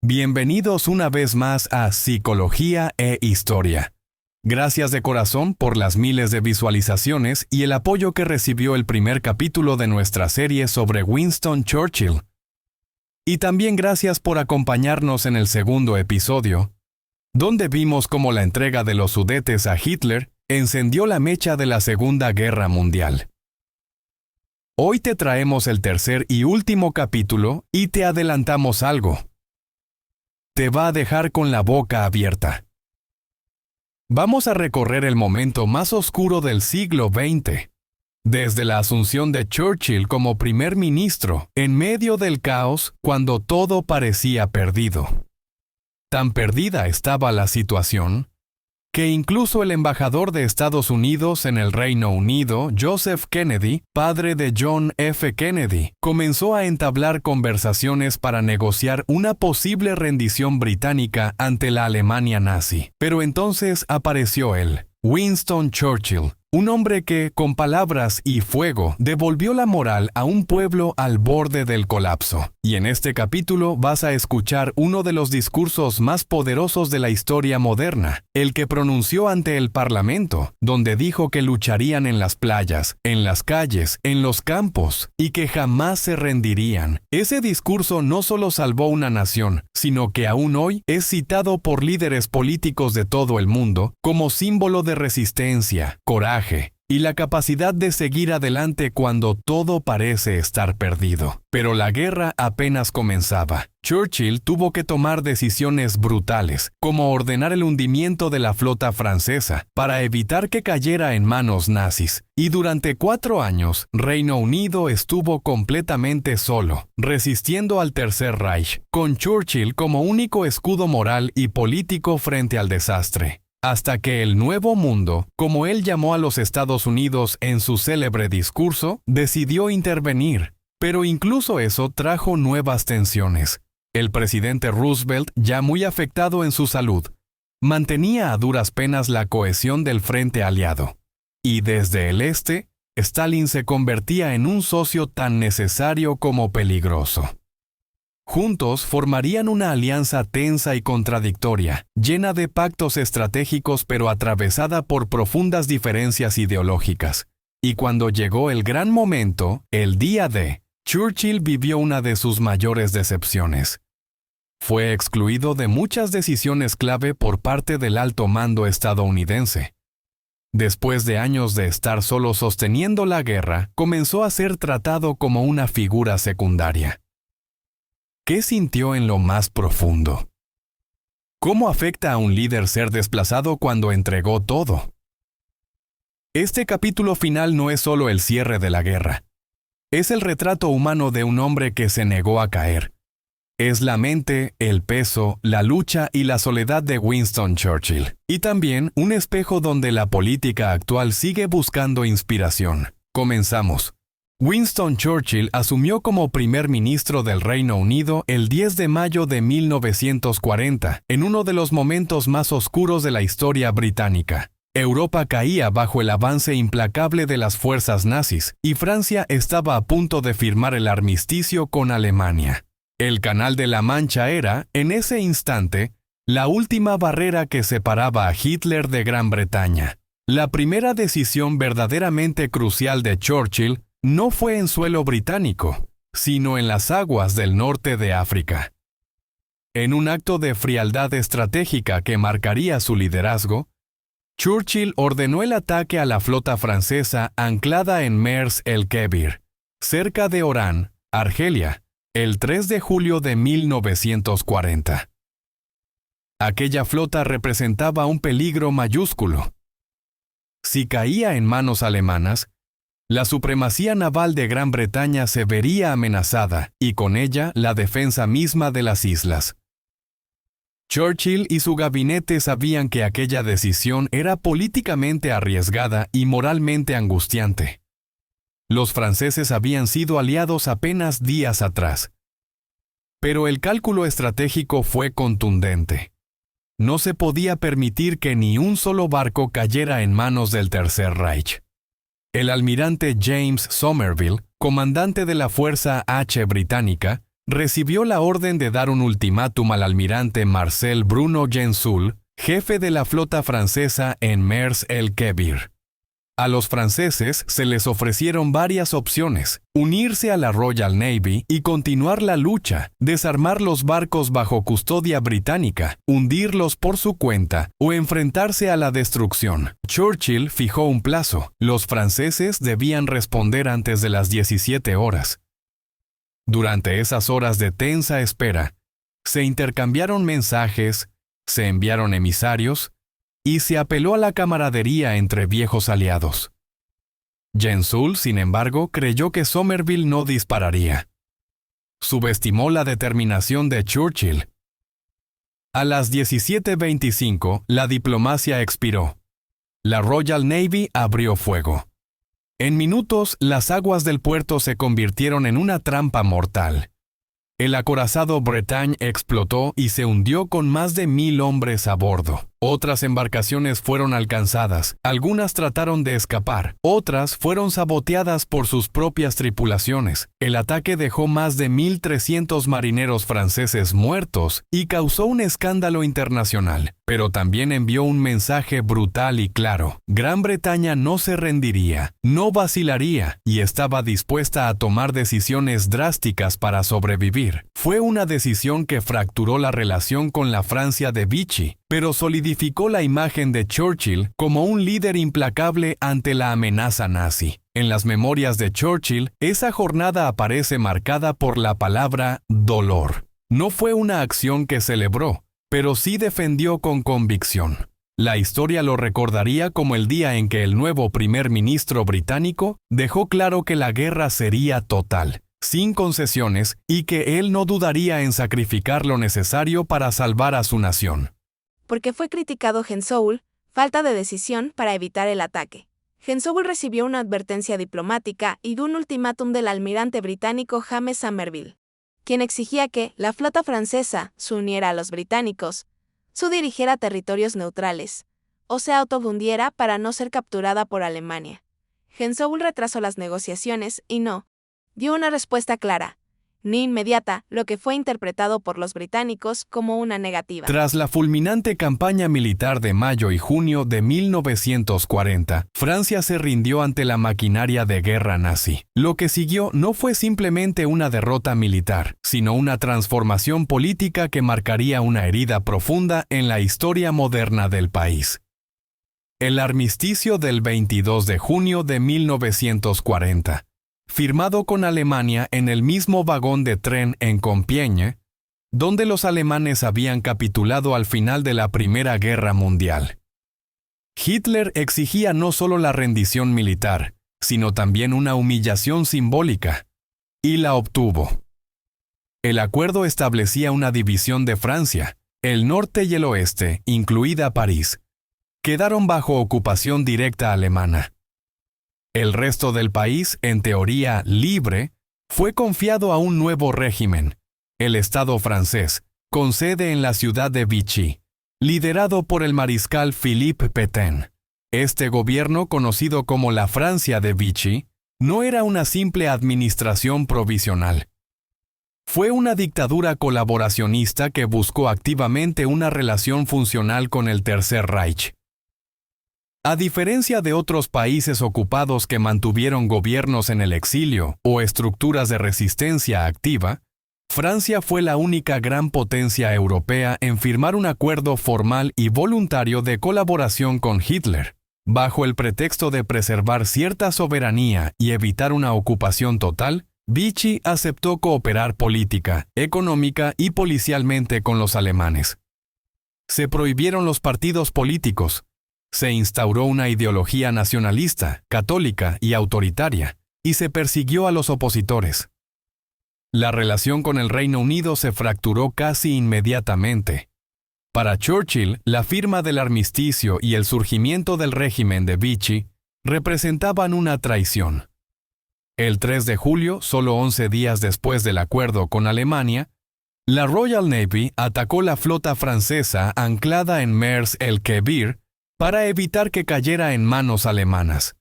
Bienvenidos una vez más a Psicología e Historia. Gracias de corazón por las miles de visualizaciones y el apoyo que recibió el primer capítulo de nuestra serie sobre Winston Churchill. Y también gracias por acompañarnos en el segundo episodio, donde vimos cómo la entrega de los Sudetes a Hitler encendió la mecha de la Segunda Guerra Mundial. Hoy te traemos el tercer y último capítulo y te adelantamos algo. Te va a dejar con la boca abierta. Vamos a recorrer el momento más oscuro del siglo XX, desde la asunción de Churchill como primer ministro, en medio del caos, cuando todo parecía perdido. Tan perdida estaba la situación, que incluso el embajador de Estados Unidos en el Reino Unido, Joseph Kennedy, padre de John F. Kennedy, comenzó a entablar conversaciones para negociar una posible rendición británica ante la Alemania nazi. Pero entonces apareció él, Winston Churchill, un hombre que, con palabras y fuego, devolvió la moral a un pueblo al borde del colapso. Y en este capítulo vas a escuchar uno de los discursos más poderosos de la historia moderna, el que pronunció ante el Parlamento, donde dijo que lucharían en las playas, en las calles, en los campos, y que jamás se rendirían. Ese discurso no solo salvó una nación, sino que aún hoy es citado por líderes políticos de todo el mundo como símbolo de resistencia, coraje y la capacidad de seguir adelante cuando todo parece estar perdido. Pero la guerra apenas comenzaba. Churchill tuvo que tomar decisiones brutales, como ordenar el hundimiento de la flota francesa, para evitar que cayera en manos nazis. Y durante 4 años, Reino Unido estuvo completamente solo, resistiendo al Tercer Reich, con Churchill como único escudo moral y político frente al desastre. Hasta que el Nuevo Mundo, como él llamó a los Estados Unidos en su célebre discurso, decidió intervenir. Pero incluso eso trajo nuevas tensiones. El presidente Roosevelt, ya muy afectado en su salud, mantenía a duras penas la cohesión del frente aliado. Y desde el este, Stalin se convertía en un socio tan necesario como peligroso. Juntos formarían una alianza tensa y contradictoria, llena de pactos estratégicos pero atravesada por profundas diferencias ideológicas. Y cuando llegó el gran momento, el día D, Churchill vivió una de sus mayores decepciones. Fue excluido de muchas decisiones clave por parte del alto mando estadounidense. Después de años de estar solo sosteniendo la guerra, comenzó a ser tratado como una figura secundaria. ¿Qué sintió en lo más profundo? ¿Cómo afecta a un líder ser desplazado cuando entregó todo? Este capítulo final no es solo el cierre de la guerra. Es el retrato humano de un hombre que se negó a caer. Es la mente, el peso, la lucha y la soledad de Winston Churchill. Y también un espejo donde la política actual sigue buscando inspiración. Comenzamos. Winston Churchill asumió como primer ministro del Reino Unido el 10 de mayo de 1940, en uno de los momentos más oscuros de la historia británica. Europa caía bajo el avance implacable de las fuerzas nazis, y Francia estaba a punto de firmar el armisticio con Alemania. El Canal de la Mancha era, en ese instante, la última barrera que separaba a Hitler de Gran Bretaña. La primera decisión verdaderamente crucial de Churchill no fue en suelo británico, sino en las aguas del norte de África. En un acto de frialdad estratégica que marcaría su liderazgo, Churchill ordenó el ataque a la flota francesa anclada en Mers el-Kebir, cerca de Orán, Argelia, el 3 de julio de 1940. Aquella flota representaba un peligro mayúsculo. Si caía en manos alemanas, la supremacía naval de Gran Bretaña se vería amenazada, y con ella la defensa misma de las islas. Churchill y su gabinete sabían que aquella decisión era políticamente arriesgada y moralmente angustiante. Los franceses habían sido aliados apenas días atrás. Pero el cálculo estratégico fue contundente. No se podía permitir que ni un solo barco cayera en manos del Tercer Reich. El almirante James Somerville, comandante de la Fuerza H británica, recibió la orden de dar un ultimátum al almirante Marcel Bruno Gensoul, jefe de la flota francesa en Mers el-Kébir. A los franceses se les ofrecieron varias opciones: unirse a la Royal Navy y continuar la lucha, desarmar los barcos bajo custodia británica, hundirlos por su cuenta o enfrentarse a la destrucción. Churchill fijó un plazo: los franceses debían responder antes de las 17 horas. Durante esas horas de tensa espera, se intercambiaron mensajes, se enviaron emisarios, y se apeló a la camaradería entre viejos aliados. Gensoul, sin embargo, creyó que Somerville no dispararía. Subestimó la determinación de Churchill. A las 17:25, la diplomacia expiró. La Royal Navy abrió fuego. En minutos, las aguas del puerto se convirtieron en una trampa mortal. El acorazado Bretagne explotó y se hundió con más de 1000 hombres a bordo. Otras embarcaciones fueron alcanzadas, algunas trataron de escapar, otras fueron saboteadas por sus propias tripulaciones. El ataque dejó más de 1300 marineros franceses muertos y causó un escándalo internacional, pero también envió un mensaje brutal y claro: Gran Bretaña no se rendiría, no vacilaría y estaba dispuesta a tomar decisiones drásticas para sobrevivir. Fue una decisión que fracturó la relación con la Francia de Vichy, pero solidificó la imagen de Churchill como un líder implacable ante la amenaza nazi. En las memorias de Churchill, esa jornada aparece marcada por la palabra dolor. No fue una acción que celebró, pero sí defendió con convicción. La historia lo recordaría como el día en que el nuevo primer ministro británico dejó claro que la guerra sería total, sin concesiones, y que él no dudaría en sacrificar lo necesario para salvar a su nación. Porque fue criticado Gensoul, falta de decisión para evitar el ataque. Gensoul recibió una advertencia diplomática y un ultimátum del almirante británico James Somerville, quien exigía que la flota francesa se uniera a los británicos, se dirigiera a territorios neutrales, o se autohundiera para no ser capturada por Alemania. Gensoul retrasó las negociaciones y no dio una respuesta clara ni inmediata, lo que fue interpretado por los británicos como una negativa. Tras la fulminante campaña militar de mayo y junio de 1940, Francia se rindió ante la maquinaria de guerra nazi. Lo que siguió no fue simplemente una derrota militar, sino una transformación política que marcaría una herida profunda en la historia moderna del país. El armisticio del 22 de junio de 1940. Firmado con Alemania en el mismo vagón de tren en Compiègne, donde los alemanes habían capitulado al final de la Primera Guerra Mundial. Hitler exigía no solo la rendición militar, sino también una humillación simbólica, y la obtuvo. El acuerdo establecía una división de Francia: el norte y el oeste, incluida París, quedaron bajo ocupación directa alemana. El resto del país, en teoría libre, fue confiado a un nuevo régimen, el Estado francés, con sede en la ciudad de Vichy, liderado por el mariscal Philippe Pétain. Este gobierno, conocido como la Francia de Vichy, no era una simple administración provisional. Fue una dictadura colaboracionista que buscó activamente una relación funcional con el Tercer Reich. A diferencia de otros países ocupados que mantuvieron gobiernos en el exilio o estructuras de resistencia activa, Francia fue la única gran potencia europea en firmar un acuerdo formal y voluntario de colaboración con Hitler, bajo el pretexto de preservar cierta soberanía y evitar una ocupación total. Vichy aceptó cooperar política, económica y policialmente con los alemanes. Se prohibieron los partidos políticos. Se instauró una ideología nacionalista, católica y autoritaria, y se persiguió a los opositores. La relación con el Reino Unido se fracturó casi inmediatamente. Para Churchill, la firma del armisticio y el surgimiento del régimen de Vichy representaban una traición. El 3 de julio, solo 11 días después del acuerdo con Alemania, la Royal Navy atacó la flota francesa anclada en Mers el-Kébir para evitar que cayera en manos alemanas.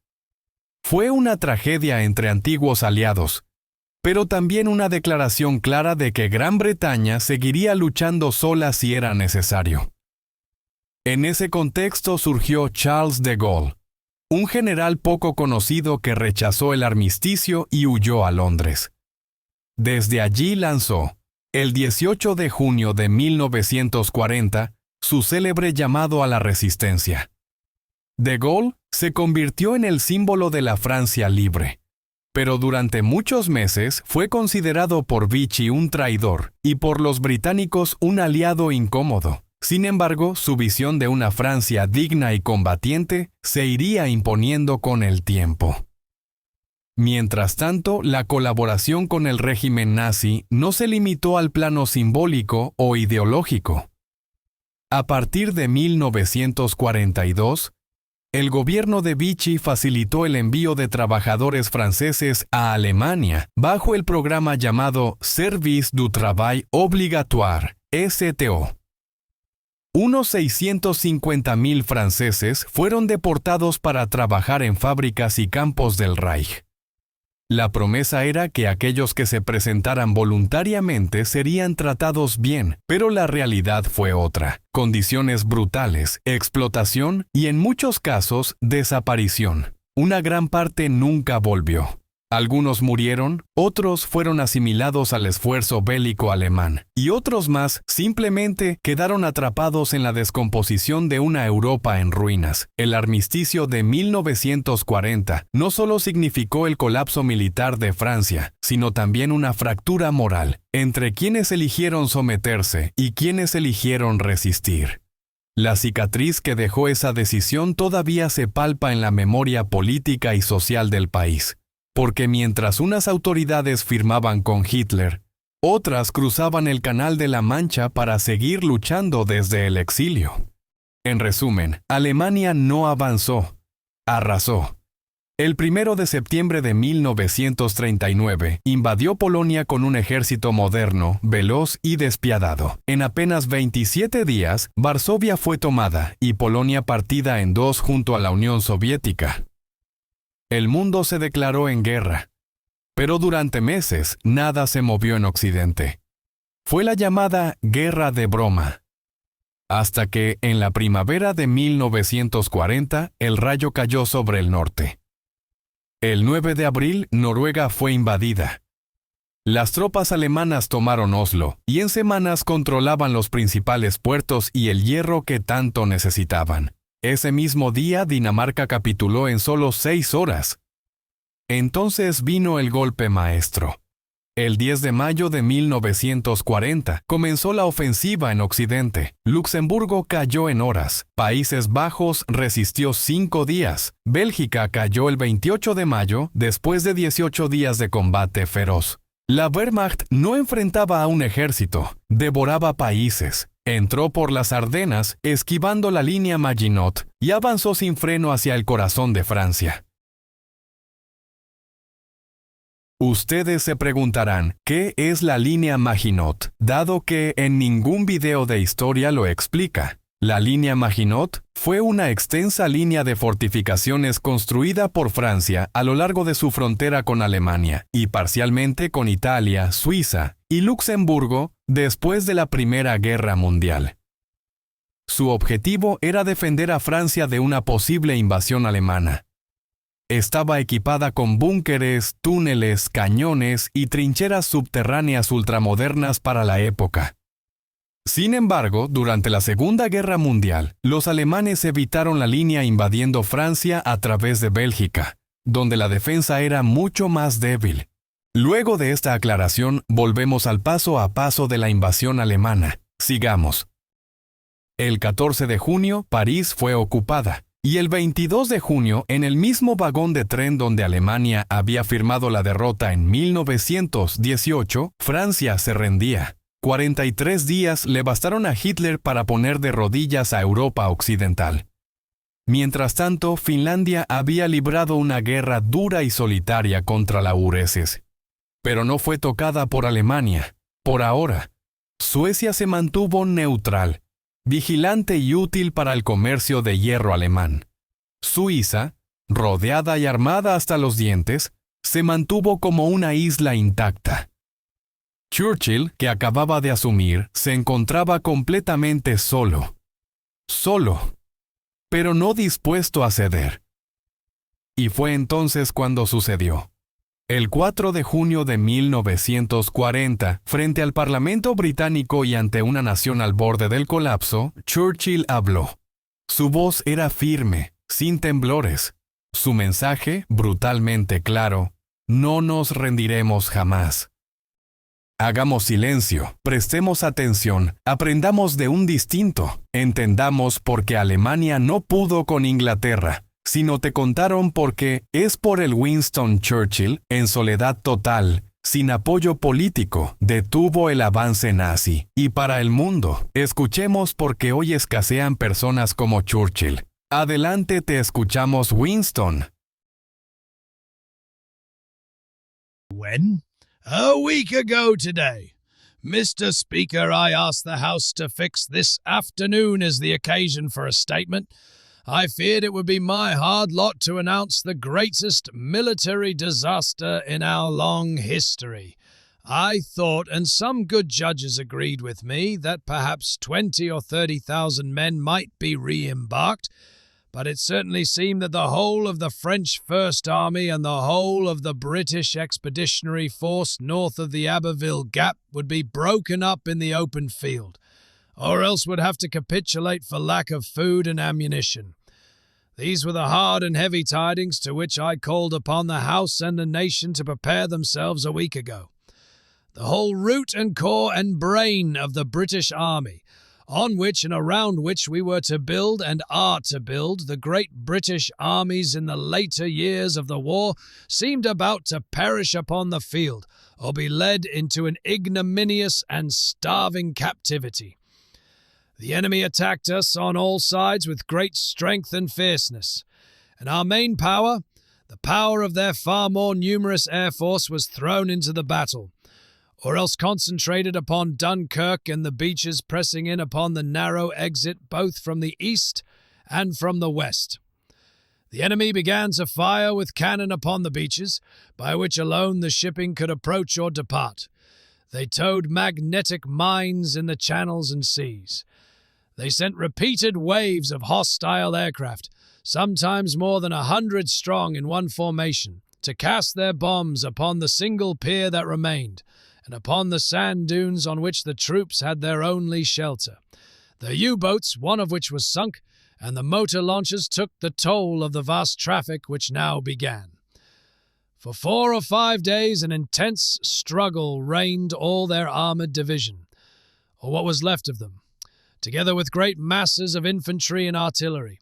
Fue una tragedia entre antiguos aliados, pero también una declaración clara de que Gran Bretaña seguiría luchando sola si era necesario. En ese contexto surgió Charles de Gaulle, un general poco conocido que rechazó el armisticio y huyó a Londres. Desde allí lanzó, el 18 de junio de 1940, su célebre llamado a la resistencia. De Gaulle se convirtió en el símbolo de la Francia libre, pero durante muchos meses fue considerado por Vichy un traidor y por los británicos un aliado incómodo. Sin embargo, su visión de una Francia digna y combatiente se iría imponiendo con el tiempo. Mientras tanto, la colaboración con el régimen nazi no se limitó al plano simbólico o ideológico. A partir de 1942, el gobierno de Vichy facilitó el envío de trabajadores franceses a Alemania bajo el programa llamado Service du Travail Obligatoire, STO. Unos 650.000 franceses fueron deportados para trabajar en fábricas y campos del Reich. La promesa era que aquellos que se presentaran voluntariamente serían tratados bien, pero la realidad fue otra: condiciones brutales, explotación y en muchos casos desaparición. Una gran parte nunca volvió. Algunos murieron, otros fueron asimilados al esfuerzo bélico alemán, y otros más simplemente quedaron atrapados en la descomposición de una Europa en ruinas. El armisticio de 1940 no solo significó el colapso militar de Francia, sino también una fractura moral entre quienes eligieron someterse y quienes eligieron resistir. La cicatriz que dejó esa decisión todavía se palpa en la memoria política y social del país. Porque mientras unas autoridades firmaban con Hitler, otras cruzaban el Canal de la Mancha para seguir luchando desde el exilio. En resumen, Alemania no avanzó, arrasó. El 1 de septiembre de 1939 invadió Polonia con un ejército moderno, veloz y despiadado. En apenas 27 días, Varsovia fue tomada y Polonia partida en dos junto a la Unión Soviética. El mundo se declaró en guerra, pero durante meses nada se movió en Occidente. Fue la llamada Guerra de Broma. Hasta que, en la primavera de 1940, el rayo cayó sobre el norte. El 9 de abril, Noruega fue invadida. Las tropas alemanas tomaron Oslo, y en semanas controlaban los principales puertos y el hierro que tanto necesitaban. Ese mismo día, Dinamarca capituló en solo 6 horas. Entonces vino el golpe maestro. El 10 de mayo de 1940 comenzó la ofensiva en Occidente. Luxemburgo cayó en horas. Países Bajos resistió 5 días. Bélgica cayó el 28 de mayo después de 18 días de combate feroz. La Wehrmacht no enfrentaba a un ejército, devoraba países. Entró por las Ardenas, esquivando la línea Maginot, y avanzó sin freno hacia el corazón de Francia. Ustedes se preguntarán, ¿qué es la línea Maginot? Dado que en ningún video de historia lo explica. La línea Maginot fue una extensa línea de fortificaciones construida por Francia a lo largo de su frontera con Alemania y parcialmente con Italia, Suiza y Luxemburgo después de la Primera Guerra Mundial. Su objetivo era defender a Francia de una posible invasión alemana. Estaba equipada con búnkeres, túneles, cañones y trincheras subterráneas ultramodernas para la época. Sin embargo, durante la Segunda Guerra Mundial, los alemanes evitaron la línea invadiendo Francia a través de Bélgica, donde la defensa era mucho más débil. Luego de esta aclaración, volvemos al paso a paso de la invasión alemana. Sigamos. El 14 de junio, París fue ocupada, y el 22 de junio, en el mismo vagón de tren donde Alemania había firmado la derrota en 1918, Francia se rendía. 43 días le bastaron a Hitler para poner de rodillas a Europa Occidental. Mientras tanto, Finlandia había librado una guerra dura y solitaria contra la URSS. Pero no fue tocada por Alemania, por ahora. Suecia se mantuvo neutral, vigilante y útil para el comercio de hierro alemán. Suiza, rodeada y armada hasta los dientes, se mantuvo como una isla intacta. Churchill, que acababa de asumir, se encontraba completamente solo. Solo, pero no dispuesto a ceder. Y fue entonces cuando sucedió. El 4 de junio de 1940, frente al Parlamento británico y ante una nación al borde del colapso, Churchill habló. Su voz era firme, sin temblores. Su mensaje, brutalmente claro: no nos rendiremos jamás. Hagamos silencio, prestemos atención, aprendamos de un distinto, entendamos por qué Alemania no pudo con Inglaterra, sino te contaron porque es por el Winston Churchill, en soledad total, sin apoyo político, detuvo el avance nazi. Y para el mundo, escuchemos por qué hoy escasean personas como Churchill. Adelante, te escuchamos, Winston. When? A week ago today. Mr. Speaker, I asked the House to fix this afternoon as the occasion for a statement. I feared it would be my hard lot to announce the greatest military disaster in our long history. I thought, and some good judges agreed with me, that perhaps 20 or 30,000 men might be re-embarked, but it certainly seemed that the whole of the French First Army and the whole of the British Expeditionary Force north of the Abbeville Gap would be broken up in the open field, or else would have to capitulate for lack of food and ammunition. These were the hard and heavy tidings to which I called upon the House and the nation to prepare themselves a week ago. The whole root and core and brain of the British Army, on which and around which we were to build and are to build the great British armies in the later years of the war, seemed about to perish upon the field, or be led into an ignominious and starving captivity. The enemy attacked us on all sides with great strength and fierceness, and our main power, the power of their far more numerous air force, was thrown into the battle, or else concentrated upon Dunkirk and the beaches pressing in upon the narrow exit both from the east and from the west. The enemy began to fire with cannon upon the beaches, by which alone the shipping could approach or depart. They towed magnetic mines in the channels and seas. They sent repeated waves of hostile aircraft, sometimes more than 100 strong in one formation, to cast their bombs upon the single pier that remained, and upon the sand dunes on which the troops had their only shelter. The U-boats, one of which was sunk, and the motor launches took the toll of the vast traffic which now began. For 4 or 5 days an intense struggle reigned all their armoured division, or what was left of them, together with great masses of infantry and artillery,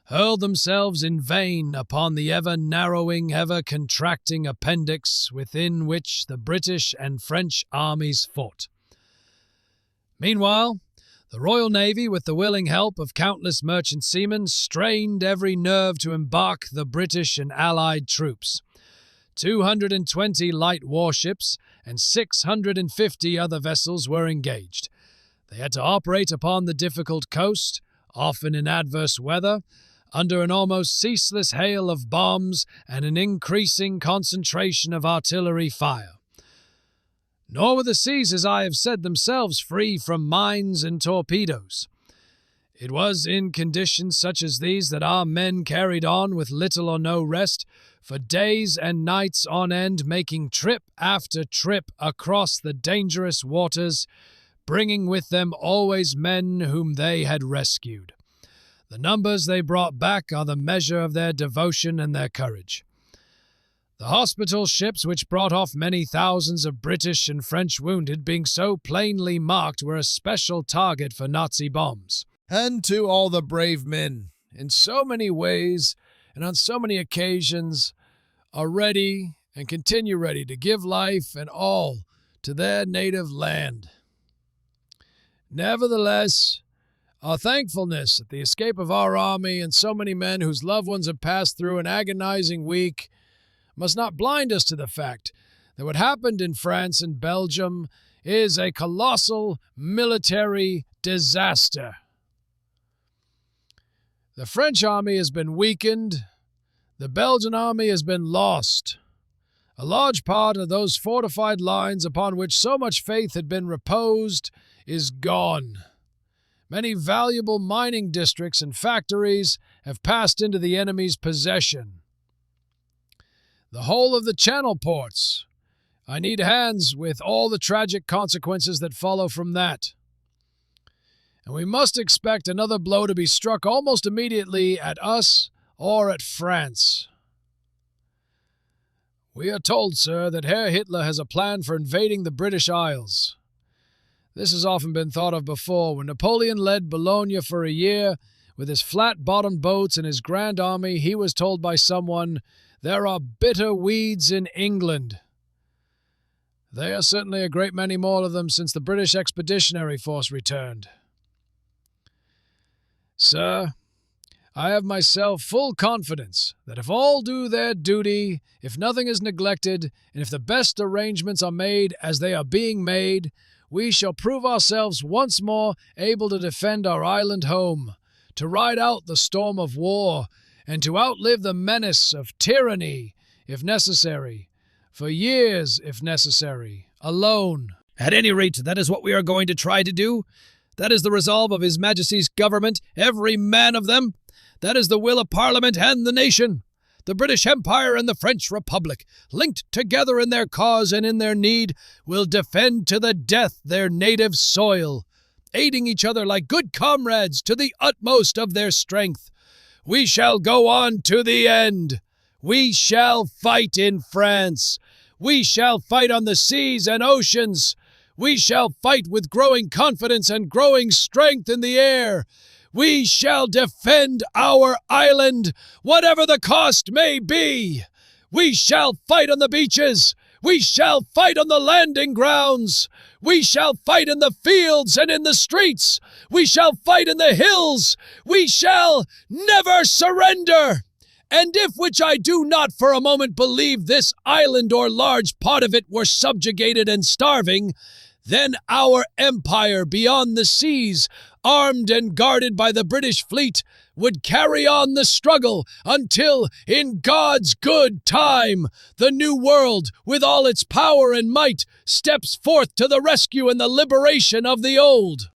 hurled themselves in vain upon the ever-narrowing, ever-contracting appendix within which the British and French armies fought. Meanwhile, the Royal Navy, with the willing help of countless merchant seamen, strained every nerve to embark the British and Allied troops. 220 light warships and 650 other vessels were engaged. They had to operate upon the difficult coast, often in adverse weather, under an almost ceaseless hail of bombs and an increasing concentration of artillery fire. Nor were the seas, as I have said, themselves free from mines and torpedoes. It was in conditions such as these that our men carried on with little or no rest for days and nights on end, making trip after trip across the dangerous waters, bringing with them always men whom they had rescued. The numbers they brought back are the measure of their devotion and their courage. The hospital ships which brought off many thousands of British and French wounded, being so plainly marked, were a special target for Nazi bombs. And to all the brave men, in so many ways and on so many occasions, are ready and continue ready to give life and all to their native land. Nevertheless, our thankfulness at the escape of our army and so many men whose loved ones have passed through an agonizing week must not blind us to the fact that what happened in France and Belgium is a colossal military disaster. The French army has been weakened, the Belgian army has been lost, A large part of those fortified lines upon which so much faith had been reposed is gone. Many valuable mining districts and factories have passed into the enemy's possession. The whole of the Channel ports. I need hands with all the tragic consequences that follow from that. And we must expect another blow to be struck almost immediately at us or at France. We are told, sir, that Herr Hitler has a plan for invading the British Isles. This has often been thought of before. When Napoleon led Boulogne for a year, with his flat-bottomed boats and his grand army, he was told by someone, "There are bitter weeds in England." There are certainly a great many more of them since the British Expeditionary Force returned. Sir, I have myself full confidence that if all do their duty, if nothing is neglected, and if the best arrangements are made as they are being made, we shall prove ourselves once more able to defend our island home, to ride out the storm of war, and to outlive the menace of tyranny, if necessary, for years, if necessary, alone. At any rate, that is what we are going to try to do. That is the resolve of His Majesty's government, every man of them. That is the will of Parliament and the nation. The British Empire and the French Republic, linked together in their cause and in their need, will defend to the death their native soil, aiding each other like good comrades to the utmost of their strength. We shall go on to the end. We shall fight in France. We shall fight on the seas and oceans. We shall fight with growing confidence and growing strength in the air. We shall defend our island, whatever the cost may be. We shall fight on the beaches. We shall fight on the landing grounds. We shall fight in the fields and in the streets. We shall fight in the hills. We shall never surrender. And if, which I do not for a moment believe, this island or large part of it were subjugated and starving, then our empire beyond the seas, armed and guarded by the British fleet, would carry on the struggle until, in God's good time, the New World, with all its power and might, steps forth to the rescue and the liberation of the Old.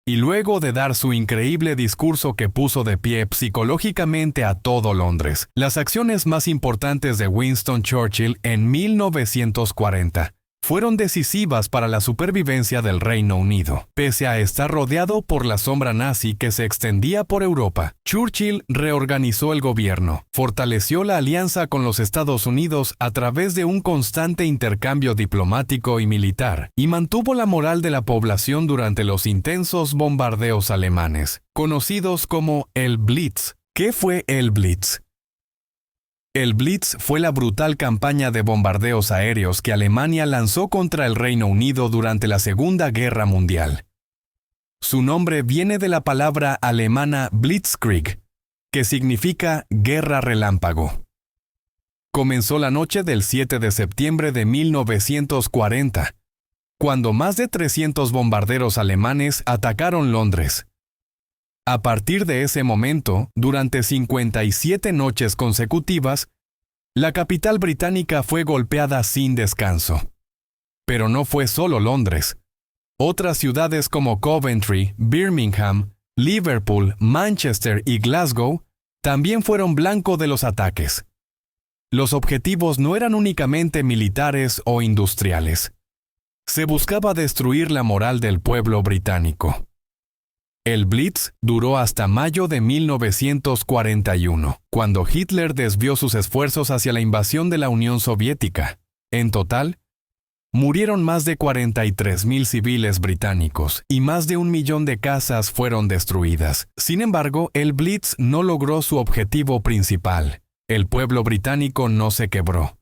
Y luego de dar su increíble discurso que puso de pie psicológicamente a todo Londres, las acciones más importantes de Winston Churchill en 1940 fueron decisivas para la supervivencia del Reino Unido. Pese a estar rodeado por la sombra nazi que se extendía por Europa, Churchill reorganizó el gobierno, fortaleció la alianza con los Estados Unidos a través de un constante intercambio diplomático y militar, y mantuvo la moral de la población durante los intensos bombardeos alemanes, conocidos como el Blitz. ¿Qué fue el Blitz? El Blitz fue la brutal campaña de bombardeos aéreos que Alemania lanzó contra el Reino Unido durante la Segunda Guerra Mundial. Su nombre viene de la palabra alemana Blitzkrieg, que significa guerra relámpago. Comenzó la noche del 7 de septiembre de 1940, cuando más de 300 bombarderos alemanes atacaron Londres. A partir de ese momento, durante 57 noches consecutivas, la capital británica fue golpeada sin descanso. Pero no fue solo Londres. Otras ciudades como Coventry, Birmingham, Liverpool, Manchester y Glasgow también fueron blanco de los ataques. Los objetivos no eran únicamente militares o industriales. Se buscaba destruir la moral del pueblo británico. El Blitz duró hasta mayo de 1941, cuando Hitler desvió sus esfuerzos hacia la invasión de la Unión Soviética. En total, murieron más de 43,000 civiles británicos y más de 1 millón de casas fueron destruidas. Sin embargo, el Blitz no logró su objetivo principal. El pueblo británico no se quebró.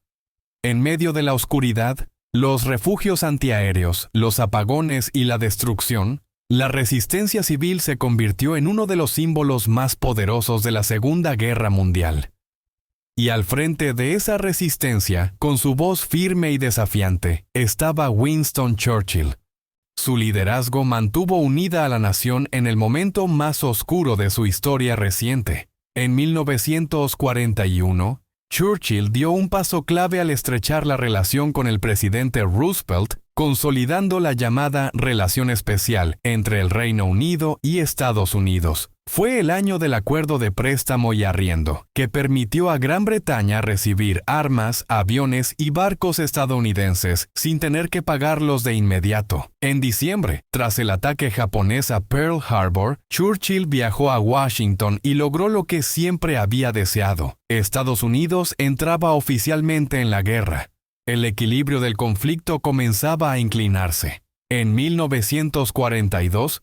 En medio de la oscuridad, los refugios antiaéreos, los apagones y la destrucción, la resistencia civil se convirtió en uno de los símbolos más poderosos de la Segunda Guerra Mundial. Y al frente de esa resistencia, con su voz firme y desafiante, estaba Winston Churchill. Su liderazgo mantuvo unida a la nación en el momento más oscuro de su historia reciente. En 1941, Churchill dio un paso clave al estrechar la relación con el presidente Roosevelt, consolidando la llamada relación especial entre el Reino Unido y Estados Unidos. Fue el año del acuerdo de préstamo y arriendo, que permitió a Gran Bretaña recibir armas, aviones y barcos estadounidenses sin tener que pagarlos de inmediato. En diciembre, tras el ataque japonés a Pearl Harbor, Churchill viajó a Washington y logró lo que siempre había deseado. Estados Unidos entraba oficialmente en la guerra. El equilibrio del conflicto comenzaba a inclinarse. En 1942,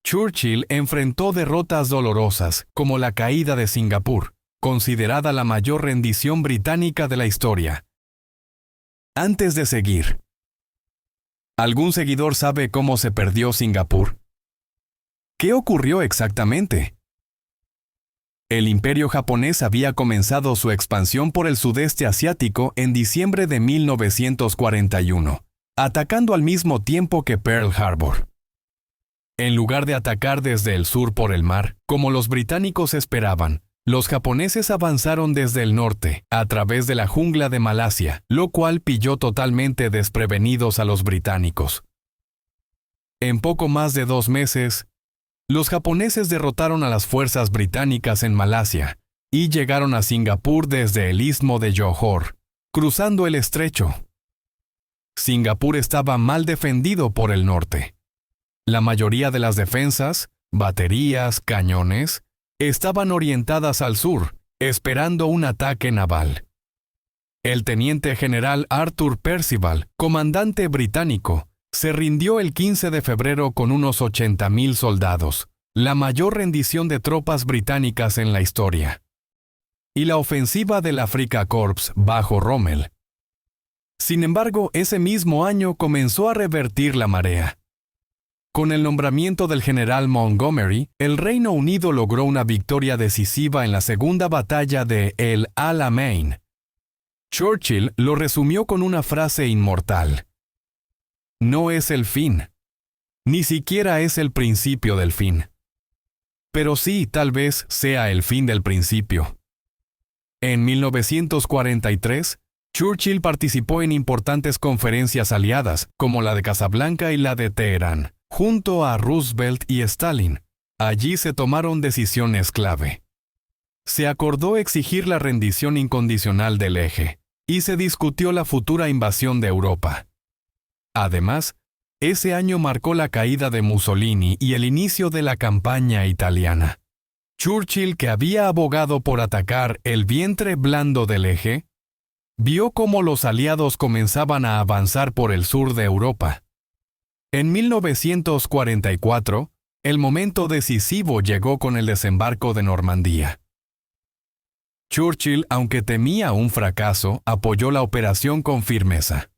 Churchill enfrentó derrotas dolorosas, como la caída de Singapur, considerada la mayor rendición británica de la historia. Antes de seguir, ¿algún seguidor sabe cómo se perdió Singapur? ¿Qué ocurrió exactamente? El imperio japonés había comenzado su expansión por el sudeste asiático en diciembre de 1941, atacando al mismo tiempo que Pearl Harbor. En lugar de atacar desde el sur por el mar, como los británicos esperaban, los japoneses avanzaron desde el norte, a través de la jungla de Malasia, lo cual pilló totalmente desprevenidos a los británicos. En poco más de 2 meses, los japoneses derrotaron a las fuerzas británicas en Malasia y llegaron a Singapur desde el istmo de Johor, cruzando el estrecho. Singapur estaba mal defendido por el norte. La mayoría de las defensas, baterías, cañones, estaban orientadas al sur, esperando un ataque naval. El teniente general Arthur Percival, comandante británico, se rindió el 15 de febrero con unos 80,000 soldados, la mayor rendición de tropas británicas en la historia. Y la ofensiva del Afrika Korps bajo Rommel. Sin embargo, ese mismo año comenzó a revertir la marea. Con el nombramiento del general Montgomery, el Reino Unido logró una victoria decisiva en la segunda batalla de El Alamein. Churchill lo resumió con una frase inmortal: "No es el fin. Ni siquiera es el principio del fin. Pero sí, tal vez sea el fin del principio". En 1943, Churchill participó en importantes conferencias aliadas, como la de Casablanca y la de Teherán, junto a Roosevelt y Stalin. Allí se tomaron decisiones clave. Se acordó exigir la rendición incondicional del eje, y se discutió la futura invasión de Europa. Además, ese año marcó la caída de Mussolini y el inicio de la campaña italiana. Churchill, que había abogado por atacar el vientre blando del eje, vio cómo los aliados comenzaban a avanzar por el sur de Europa. En 1944, el momento decisivo llegó con el desembarco de Normandía. Churchill, aunque temía un fracaso, apoyó la operación con firmeza.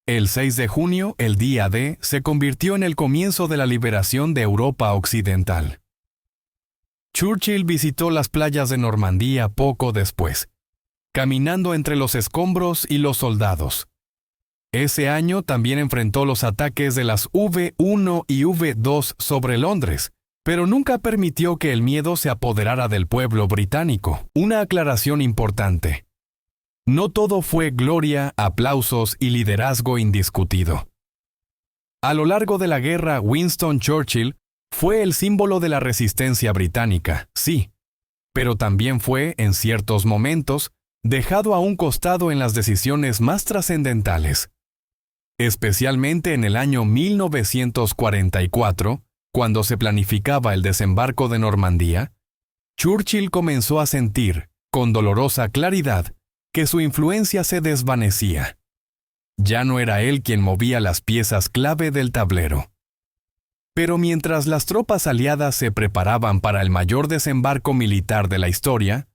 El 6 de junio, el día D, se convirtió en el comienzo de la liberación de Europa Occidental. Churchill visitó las playas de Normandía poco después, caminando entre los escombros y los soldados. Ese año también enfrentó los ataques de las V1 y V2 sobre Londres, pero nunca permitió que el miedo se apoderara del pueblo británico. Una aclaración importante: no todo fue gloria, aplausos y liderazgo indiscutido. A lo largo de la guerra, Winston Churchill fue el símbolo de la resistencia británica, sí, pero también fue, en ciertos momentos, dejado a un costado en las decisiones más trascendentales. Especialmente en el año 1944, cuando se planificaba el desembarco de Normandía, Churchill comenzó a sentir, con dolorosa claridad, que su influencia se desvanecía. Ya no era él quien movía las piezas clave del tablero. Pero mientras las tropas aliadas se preparaban para el mayor desembarco militar de la historia,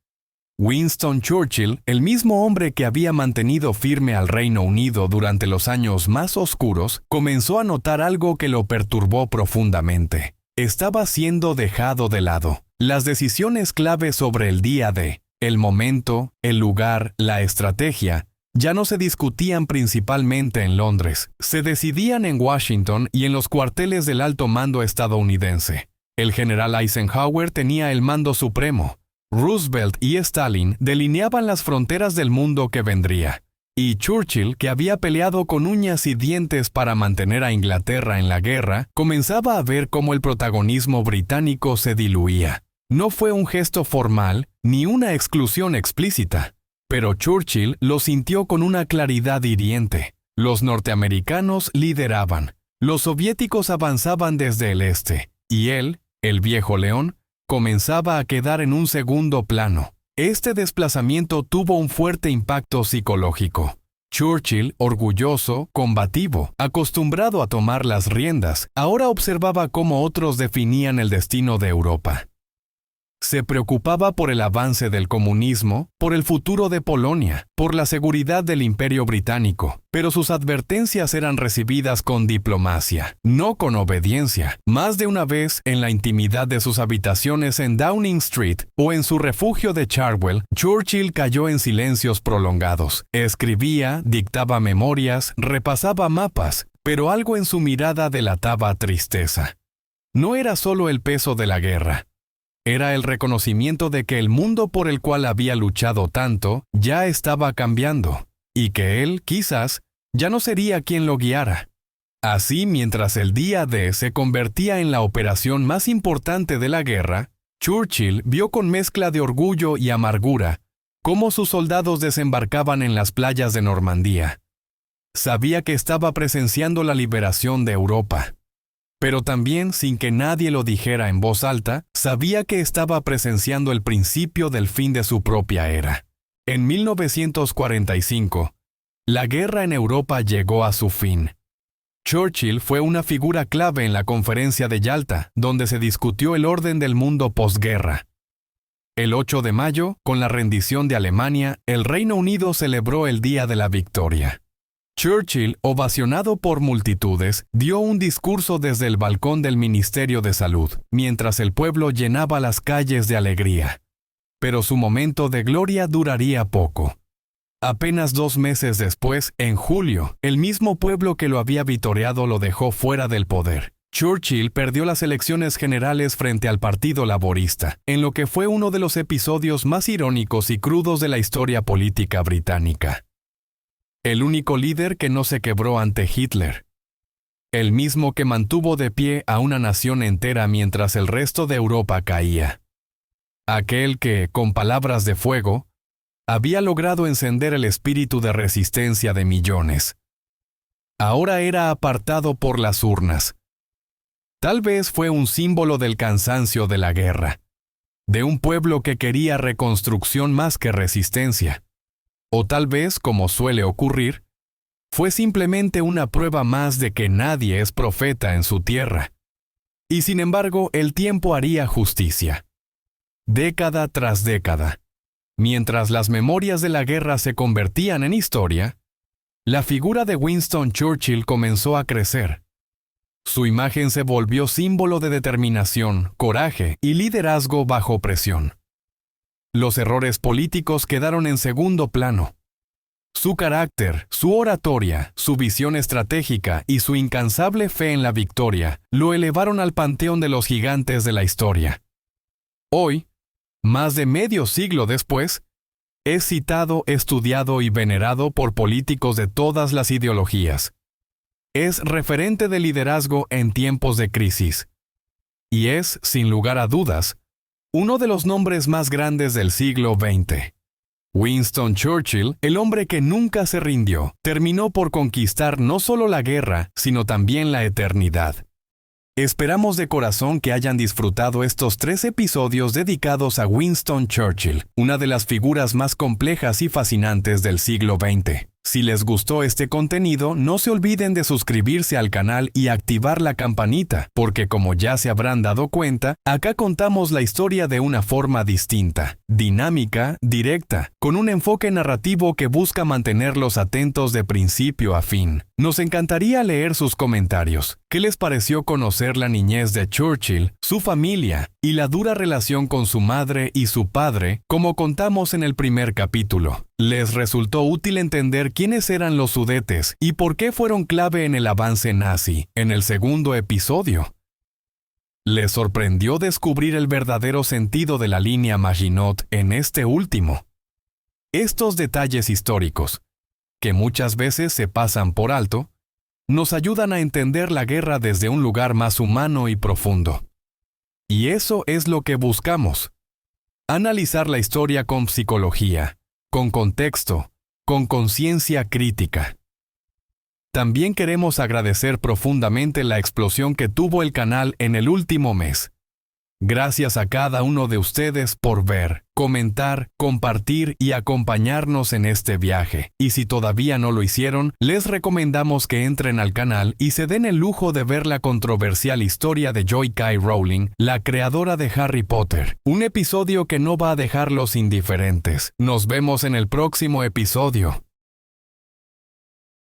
Winston Churchill, el mismo hombre que había mantenido firme al Reino Unido durante los años más oscuros, comenzó a notar algo que lo perturbó profundamente. Estaba siendo dejado de lado. Las decisiones clave sobre el día D, el momento, el lugar, la estrategia, ya no se discutían principalmente en Londres. Se decidían en Washington y en los cuarteles del alto mando estadounidense. El general Eisenhower tenía el mando supremo. Roosevelt y Stalin delineaban las fronteras del mundo que vendría, y Churchill, que había peleado con uñas y dientes para mantener a Inglaterra en la guerra, comenzaba a ver cómo el protagonismo británico se diluía. No fue un gesto formal ni una exclusión explícita, pero Churchill lo sintió con una claridad hiriente. Los norteamericanos lideraban, los soviéticos avanzaban desde el este, y él, el viejo león, comenzaba a quedar en un segundo plano. Este desplazamiento tuvo un fuerte impacto psicológico. Churchill, orgulloso, combativo, acostumbrado a tomar las riendas, ahora observaba cómo otros definían el destino de Europa. Se preocupaba por el avance del comunismo, por el futuro de Polonia, por la seguridad del Imperio Británico, pero sus advertencias eran recibidas con diplomacia, no con obediencia. Más de una vez, en la intimidad de sus habitaciones en Downing Street o en su refugio de Cherwell, Churchill cayó en silencios prolongados. Escribía, dictaba memorias, repasaba mapas, pero algo en su mirada delataba tristeza. No era solo el peso de la guerra. Era el reconocimiento de que el mundo por el cual había luchado tanto ya estaba cambiando, y que él, quizás, ya no sería quien lo guiara. Así, mientras el día D se convertía en la operación más importante de la guerra, Churchill vio con mezcla de orgullo y amargura cómo sus soldados desembarcaban en las playas de Normandía. Sabía que estaba presenciando la liberación de Europa. Pero también, sin que nadie lo dijera en voz alta, sabía que estaba presenciando el principio del fin de su propia era. En 1945, la guerra en Europa llegó a su fin. Churchill fue una figura clave en la Conferencia de Yalta, donde se discutió el orden del mundo posguerra. El 8 de mayo, con la rendición de Alemania, el Reino Unido celebró el Día de la Victoria. Churchill, ovacionado por multitudes, dio un discurso desde el balcón del Ministerio de Salud, mientras el pueblo llenaba las calles de alegría. Pero su momento de gloria duraría poco. Apenas 2 meses después, en julio, el mismo pueblo que lo había vitoreado lo dejó fuera del poder. Churchill perdió las elecciones generales frente al Partido Laborista, en lo que fue uno de los episodios más irónicos y crudos de la historia política británica. El único líder que no se quebró ante Hitler. El mismo que mantuvo de pie a una nación entera mientras el resto de Europa caía. Aquel que, con palabras de fuego, había logrado encender el espíritu de resistencia de millones. Ahora era apartado por las urnas. Tal vez fue un símbolo del cansancio de la guerra, de un pueblo que quería reconstrucción más que resistencia. O tal vez, como suele ocurrir, fue simplemente una prueba más de que nadie es profeta en su tierra. Y sin embargo, el tiempo haría justicia. Década tras década, mientras las memorias de la guerra se convertían en historia, la figura de Winston Churchill comenzó a crecer. Su imagen se volvió símbolo de determinación, coraje y liderazgo bajo presión. Los errores políticos quedaron en segundo plano. Su carácter, su oratoria, su visión estratégica y su incansable fe en la victoria lo elevaron al panteón de los gigantes de la historia. Hoy, más de medio siglo después, es citado, estudiado y venerado por políticos de todas las ideologías. Es referente de liderazgo en tiempos de crisis. Y es, sin lugar a dudas, uno de los nombres más grandes del siglo XX. Winston Churchill, el hombre que nunca se rindió, terminó por conquistar no solo la guerra, sino también la eternidad. Esperamos de corazón que hayan disfrutado estos 3 episodios dedicados a Winston Churchill, una de las figuras más complejas y fascinantes del siglo XX. Si les gustó este contenido, no se olviden de suscribirse al canal y activar la campanita, porque como ya se habrán dado cuenta, acá contamos la historia de una forma distinta, dinámica, directa, con un enfoque narrativo que busca mantenerlos atentos de principio a fin. Nos encantaría leer sus comentarios. ¿Qué les pareció conocer la niñez de Churchill, su familia y la dura relación con su madre y su padre, como contamos en el primer capítulo? ¿Les resultó útil entender quiénes eran los Sudetes y por qué fueron clave en el avance nazi en el segundo episodio? Les sorprendió descubrir el verdadero sentido de la línea Maginot en este último. Estos detalles históricos, que muchas veces se pasan por alto, nos ayudan a entender la guerra desde un lugar más humano y profundo. Y eso es lo que buscamos. Analizar la historia con psicología, con contexto, con conciencia crítica. También queremos agradecer profundamente la explosión que tuvo el canal en el último mes. Gracias a cada uno de ustedes por ver, comentar, compartir y acompañarnos en este viaje. Y si todavía no lo hicieron, les recomendamos que entren al canal y se den el lujo de ver la controversial historia de J.K. Rowling, la creadora de Harry Potter. Un episodio que no va a dejarlos indiferentes. Nos vemos en el próximo episodio.